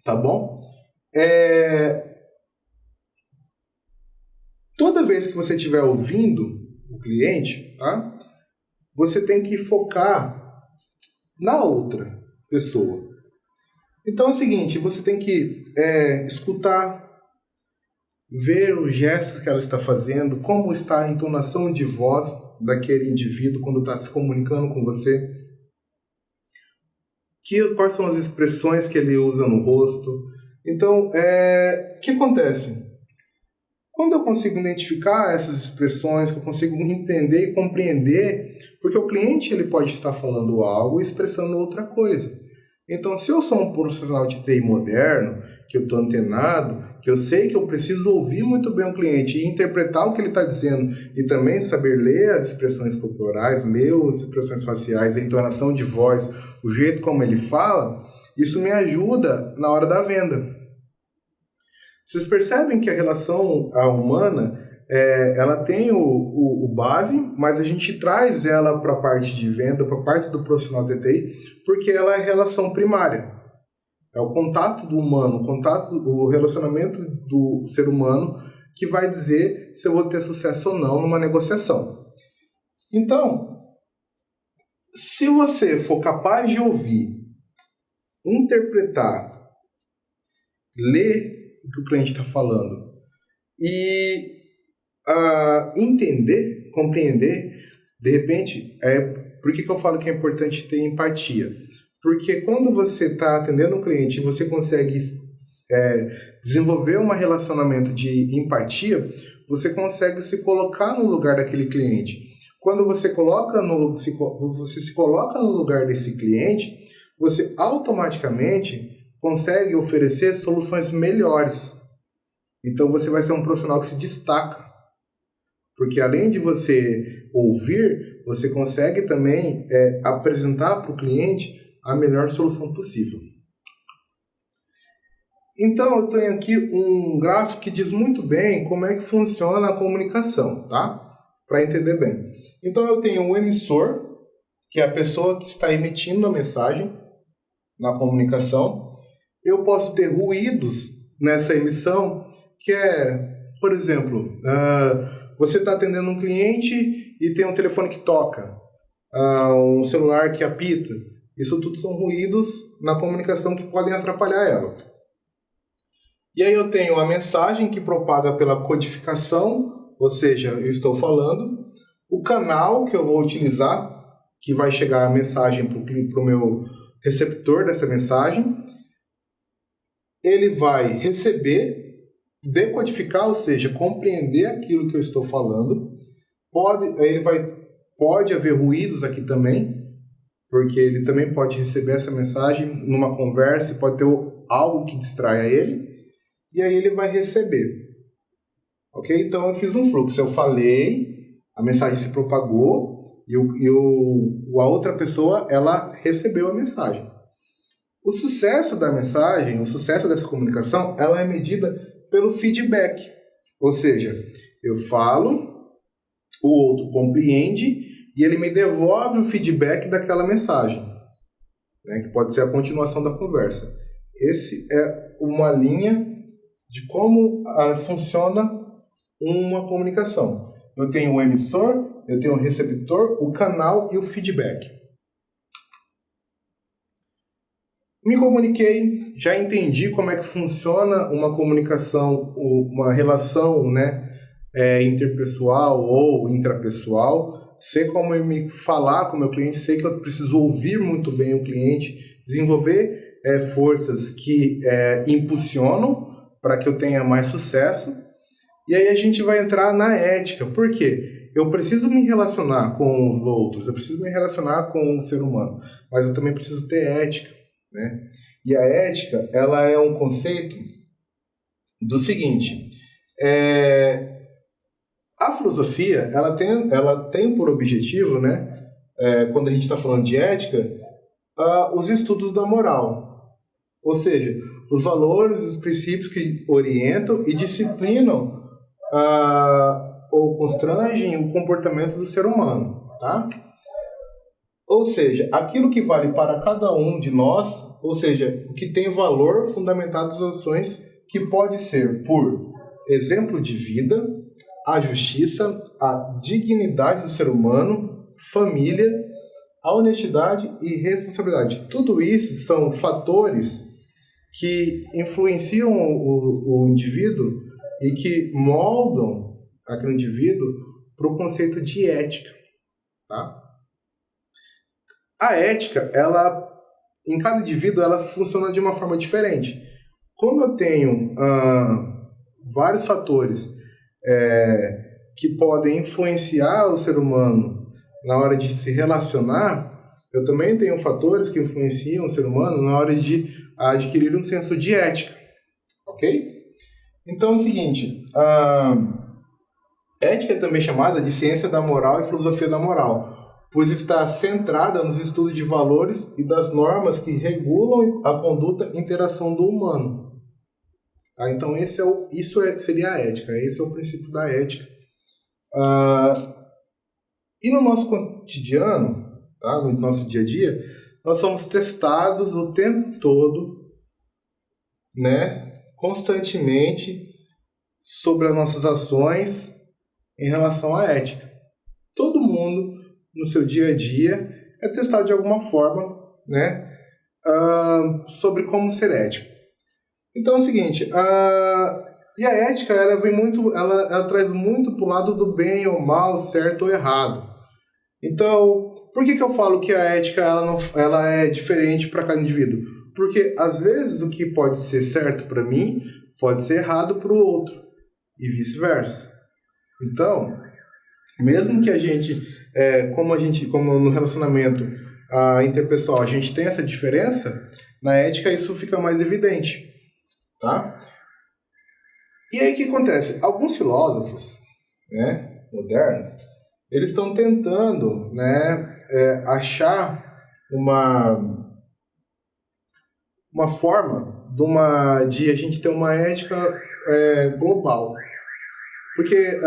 tá bom? Toda vez que você estiver ouvindo o cliente, tá? Você tem que focar na outra pessoa. Então é o seguinte, você tem que escutar, ver os gestos que ela está fazendo, como está a entonação de voz daquele indivíduo quando está se comunicando com você, quais são as expressões que ele usa no rosto. Então, o que acontece? Quando eu consigo identificar essas expressões, que eu consigo entender e compreender, porque o cliente ele pode estar falando algo e expressando outra coisa. Então, se eu sou um profissional de TI moderno, que eu estou antenado, que eu sei que eu preciso ouvir muito bem o cliente e interpretar o que ele está dizendo e também saber ler as expressões corporais, ler as expressões faciais, a entonação de voz, o jeito como ele fala, isso me ajuda na hora da venda. Vocês percebem que a relação humana, ela tem o base, mas a gente traz ela para a parte de venda, para a parte do profissional de TI, porque ela é a relação primária. É o contato do humano, o relacionamento do ser humano que vai dizer se eu vou ter sucesso ou não numa negociação. Então, se você for capaz de ouvir, interpretar, ler o que o cliente está falando e entender, compreender, de repente, por que eu falo que é importante ter empatia? Porque quando você está atendendo um cliente e você consegue desenvolver um relacionamento de empatia, você consegue se colocar no lugar daquele cliente. Quando você se coloca no lugar desse cliente, você automaticamente consegue oferecer soluções melhores. Então você vai ser um profissional que se destaca. Porque além de você ouvir, você consegue também apresentar para o cliente a melhor solução possível. Então eu tenho aqui um gráfico que diz muito bem como é que funciona a comunicação, tá? Para entender bem. Então eu tenho um emissor, que é a pessoa que está emitindo a mensagem na comunicação. Eu posso ter ruídos nessa emissão, que por exemplo, você está atendendo um cliente e tem um telefone que toca, um celular que apita. Isso tudo são ruídos na comunicação que podem atrapalhar ela. E aí eu tenho a mensagem que propaga pela codificação, ou seja, eu estou falando, o canal que eu vou utilizar, que vai chegar a mensagem para o meu receptor dessa mensagem. Ele vai receber, decodificar, ou seja, compreender aquilo que eu estou falando. Pode haver ruídos aqui também, porque ele também pode receber essa mensagem numa conversa, pode ter algo que distraia ele, e aí ele vai receber. Ok? Então eu fiz um fluxo, eu falei, a mensagem se propagou, e a outra pessoa, ela recebeu a mensagem. O sucesso da mensagem, o sucesso dessa comunicação, ela é medida pelo feedback. Ou seja, eu falo, o outro compreende e ele me devolve o feedback daquela mensagem, né, que pode ser a continuação da conversa. Esse é uma linha de como funciona uma comunicação. Eu tenho o emissor, eu tenho o receptor, o canal e o feedback. Me comuniquei, já entendi como é que funciona uma comunicação, uma relação, né, interpessoal ou intrapessoal. Sei como me falar com o meu cliente, sei que eu preciso ouvir muito bem o cliente, desenvolver forças que impulsionam para que eu tenha mais sucesso. E aí a gente vai entrar na ética. Por quê? Eu preciso me relacionar com os outros, eu preciso me relacionar com o ser humano, mas eu também preciso ter ética. Né? E a ética, ela é um conceito do seguinte, a filosofia, ela tem por objetivo, né, quando a gente está falando de ética, os estudos da moral, ou seja, os valores, os princípios que orientam e disciplinam ou constrangem o comportamento do ser humano, tá? Ou seja, aquilo que vale para cada um de nós, ou seja, o que tem valor fundamentado nas ações, que pode ser por exemplo de vida, a justiça, a dignidade do ser humano, família, a honestidade e responsabilidade. Tudo isso são fatores que influenciam o indivíduo e que moldam aquele indivíduo para o conceito de ética, tá? A ética, ela, em cada indivíduo, ela funciona de uma forma diferente. Como eu tenho vários fatores que podem influenciar o ser humano na hora de se relacionar, eu também tenho fatores que influenciam o ser humano na hora de adquirir um senso de ética, ok? Então é o seguinte, ética é também chamada de ciência da moral e filosofia da moral, pois está centrada nos estudos de valores e das normas que regulam a conduta e interação do humano. Tá? Então seria a ética, esse é o princípio da ética. E no nosso cotidiano, tá? No nosso dia a dia, nós somos testados o tempo todo, né? Constantemente, sobre as nossas ações em relação à ética. Todo mundo, no seu dia a dia, é testado de alguma forma, né? Sobre como ser ético. Então é o seguinte, e a ética, ela traz muito para o lado do bem ou mal, certo ou errado. Então, por que eu falo que a ética ela é diferente para cada indivíduo? Porque, às vezes, o que pode ser certo para mim, pode ser errado para o outro, e vice-versa. Então, mesmo que a gente, como no relacionamento interpessoal, a gente tem essa diferença, na ética isso fica mais evidente, tá? E aí o que acontece? Alguns filósofos, né, modernos, eles estão tentando, né, achar uma forma de a gente ter uma ética global. Porque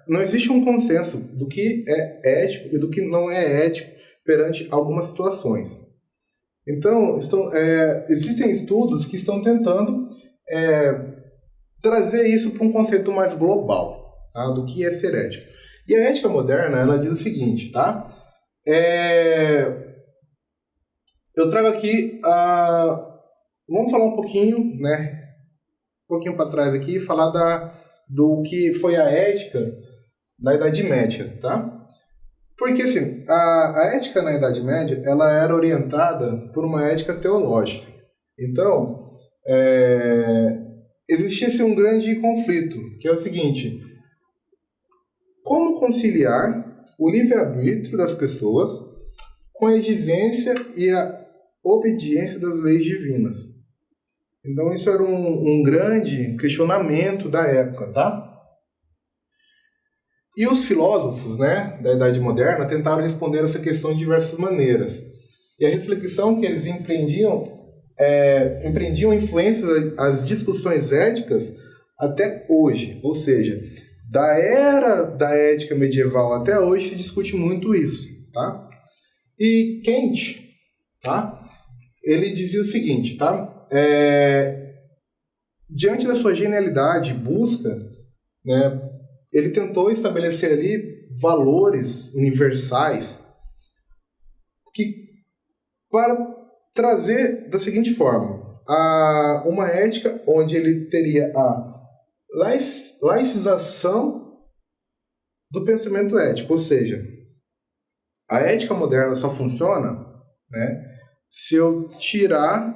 não existe um consenso do que é ético e do que não é ético perante algumas situações. Então, existem estudos que estão tentando trazer isso para um conceito mais global, tá, do que é ser ético. E a ética moderna, ela diz o seguinte, tá? Eu trago aqui, vamos falar um pouquinho, né? Um pouquinho para trás aqui, falar do que foi a ética na Idade Média, tá? Porque, assim, a ética na Idade Média, ela era orientada por uma ética teológica. Então, existia-se um grande conflito, que é o seguinte: como conciliar o livre-arbítrio das pessoas com a exigência e a obediência das leis divinas? Então, isso era um grande questionamento da época, tá? E os filósofos, né, da Idade Moderna tentaram responder essa questão de diversas maneiras. E a reflexão que eles empreendiam influência as discussões éticas até hoje. Ou seja, da era da ética medieval até hoje se discute muito isso, tá? E Kant, tá? Ele dizia o seguinte, tá? Diante da sua genialidade, busca, né, ele tentou estabelecer ali valores universais para trazer da seguinte forma: uma ética onde ele teria a laicização do pensamento ético, ou seja, a ética moderna só funciona, né, se eu tirar,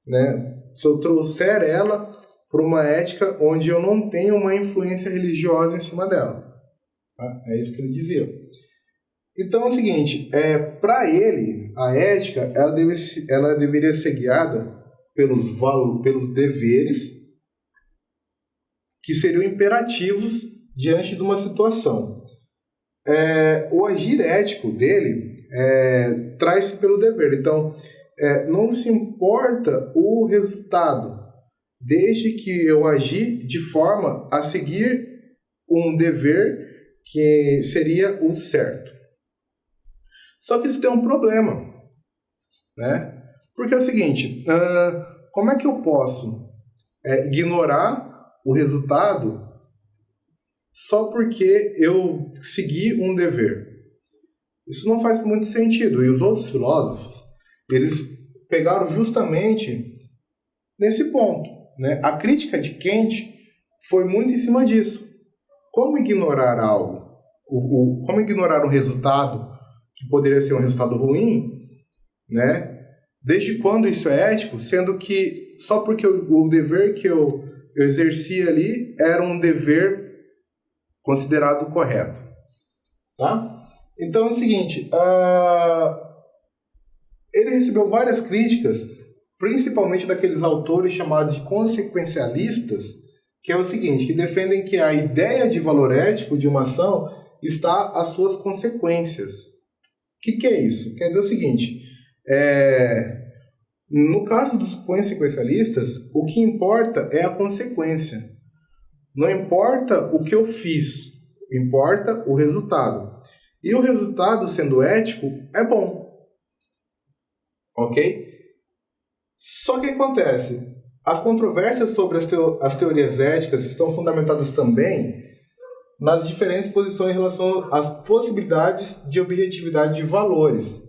né, se eu trouxer ela para uma ética onde eu não tenho uma influência religiosa em cima dela. Tá? É isso que ele dizia. Então é o seguinte, para ele, a ética ela deveria ser guiada pelos deveres que seriam imperativos diante de uma situação. O agir ético dele traz-se pelo dever. Então, não se importa o resultado, desde que eu agi de forma a seguir um dever que seria o certo. Só que isso tem um problema, né? Porque é o seguinte, como é que eu posso ignorar o resultado só porque eu segui um dever? Isso não faz muito sentido. E os outros filósofos, eles pegaram justamente nesse ponto, né? A crítica de Kant foi muito em cima disso. Como ignorar algo? Como ignorar um resultado que poderia ser um resultado ruim, né? Desde quando isso é ético, sendo que só porque o dever que eu exerci ali era um dever considerado correto, tá? Então é o seguinte, ele recebeu várias críticas, principalmente daqueles autores chamados de consequencialistas, que é o seguinte, que defendem que a ideia de valor ético de uma ação está às suas consequências. O que é isso? Quer dizer o seguinte, no caso dos consequencialistas, o que importa é a consequência. Não importa o que eu fiz, importa o resultado. E o resultado, sendo ético, é bom. Ok? Só que acontece, as controvérsias sobre as teorias éticas estão fundamentadas também nas diferentes posições em relação às possibilidades de objetividade de valores.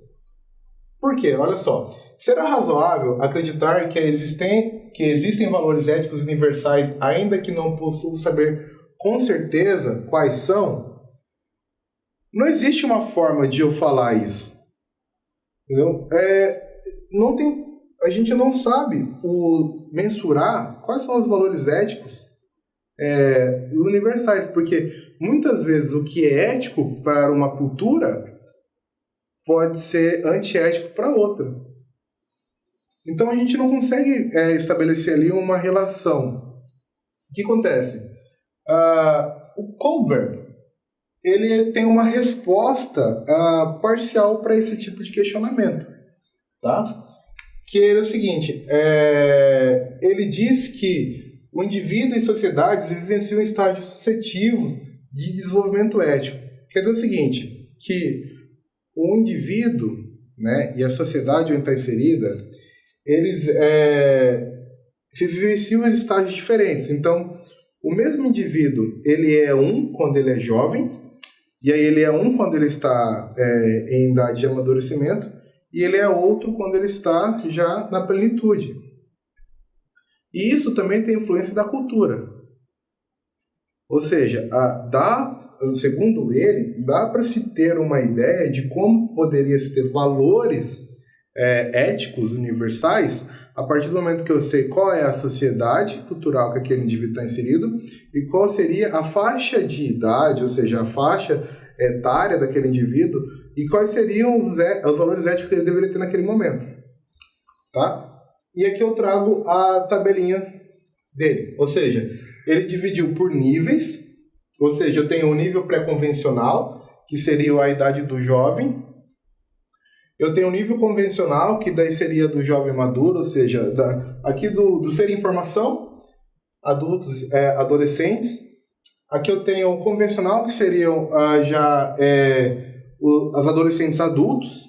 Por quê? Olha só. Será razoável acreditar que existem valores éticos universais, ainda que não possuam saber com certeza quais são? Não existe uma forma de eu falar isso. Entendeu? A gente não sabe mensurar quais são os valores éticos universais, porque muitas vezes o que é ético para uma cultura pode ser antiético para outra. Então a gente não consegue estabelecer ali uma relação. O que acontece? O Kohlberg, ele tem uma resposta parcial para esse tipo de questionamento, tá? Que é o seguinte, ele diz que o indivíduo e sociedades vivenciam um estágio sucessivo de desenvolvimento ético. Quer dizer o seguinte, que o indivíduo, né, e a sociedade onde está inserida, eles vivenciam os estágios diferentes. Então, o mesmo indivíduo, ele é um quando ele é jovem, e aí ele é um quando ele está em idade de amadurecimento, e ele é outro quando ele está já na plenitude. E isso também tem influência da cultura. Ou seja, segundo ele, dá para se ter uma ideia de como poderia se ter valores éticos universais a partir do momento que eu sei qual é a sociedade cultural que aquele indivíduo está inserido e qual seria a faixa de idade, ou seja, a faixa etária daquele indivíduo e quais seriam os valores éticos que ele deveria ter naquele momento. Tá? E aqui eu trago a tabelinha dele, ou seja, ele dividiu por níveis, ou seja, eu tenho o nível pré-convencional, que seria a idade do jovem. Eu tenho o nível convencional, que daí seria do jovem maduro, ou seja, aqui do ser informação, adultos, adolescentes. Aqui eu tenho o convencional, que seriam os adolescentes adultos,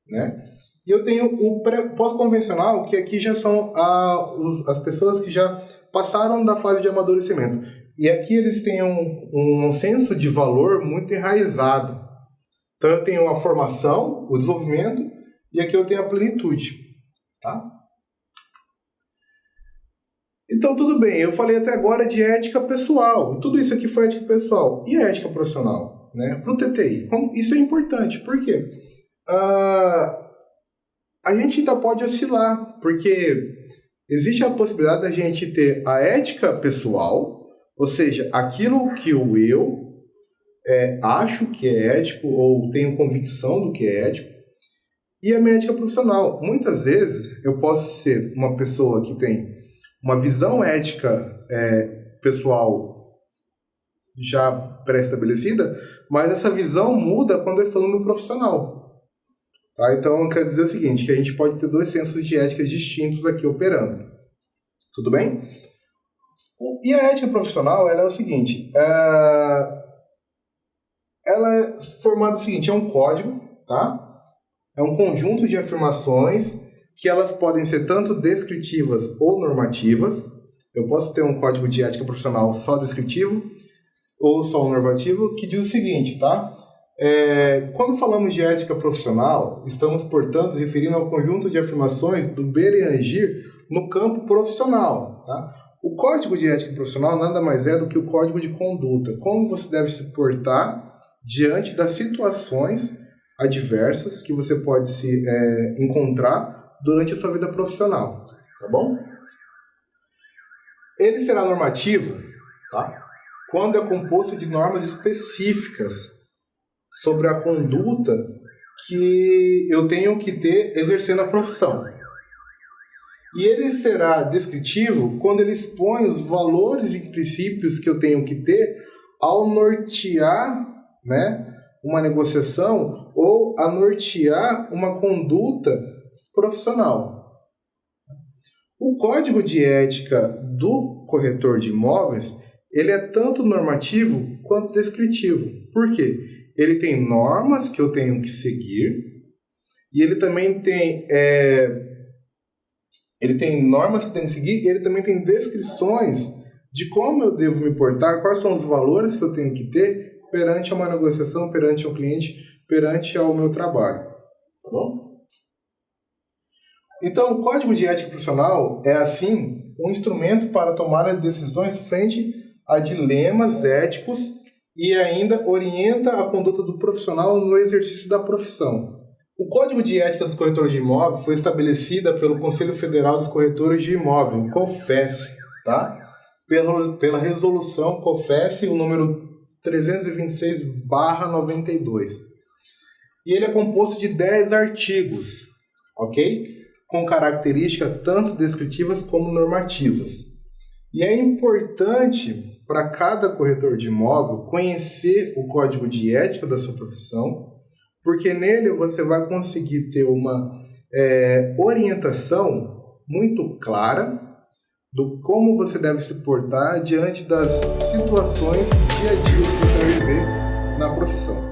né? E eu tenho o pós-convencional, que aqui já são as pessoas que já passaram da fase de amadurecimento. E aqui eles têm um senso de valor muito enraizado. Então eu tenho a formação, o desenvolvimento, e aqui eu tenho a plenitude. Tá? Então tudo bem, eu falei até agora de ética pessoal. Tudo isso aqui foi ética pessoal. E a ética profissional? Né? Para o TTI. Isso é importante. Por quê? A gente ainda pode oscilar, porque existe a possibilidade da gente ter a ética pessoal, ou seja, aquilo que eu acho que é ético ou tenho convicção do que é ético, e a minha ética profissional. Muitas vezes eu posso ser uma pessoa que tem uma visão ética pessoal já pré-estabelecida, mas essa visão muda quando eu estou no meu profissional. Tá? Então, eu quero dizer o seguinte, que a gente pode ter dois sensos de éticas distintos aqui operando. Tudo bem? E a ética profissional, ela é o seguinte, ela é formada o seguinte, é um código, tá? é um conjunto de afirmações que elas podem ser tanto descritivas ou normativas. Eu posso ter um código de ética profissional só descritivo ou só normativo, que diz o seguinte, tá? Quando falamos de ética profissional, estamos, portanto, referindo ao conjunto de afirmações do ver e agir no campo profissional, tá? O código de ética profissional nada mais é do que o código de conduta, como você deve se portar diante das situações adversas que você pode se encontrar durante a sua vida profissional, tá bom? Ele será normativo, tá? Quando é composto de normas específicas sobre a conduta que eu tenho que ter exercendo a profissão. E ele será descritivo quando ele expõe os valores e princípios que eu tenho que ter ao nortear, né, uma negociação ou a nortear uma conduta profissional. O código de ética do corretor de imóveis, ele é tanto normativo quanto descritivo. Por quê? Ele tem normas que eu tenho que seguir e ele também tem normas que eu tenho que seguir e ele também tem descrições de como eu devo me portar, quais são os valores que eu tenho que ter perante uma negociação, perante um cliente, perante ao meu trabalho. Tá bom? Então, o Código de Ética Profissional é, assim, um instrumento para tomar decisões frente a dilemas éticos e ainda orienta a conduta do profissional no exercício da profissão. O Código de Ética dos Corretores de Imóvel foi estabelecida pelo Conselho Federal dos Corretores de Imóvel, COFES, tá? Pela resolução COFES, o número 326/92. E ele é composto de 10 artigos, ok? Com características tanto descritivas como normativas. E é importante para cada corretor de imóvel conhecer o código de ética da sua profissão, porque nele você vai conseguir ter uma orientação muito clara do como você deve se portar diante das situações dia a dia que você vai viver na profissão.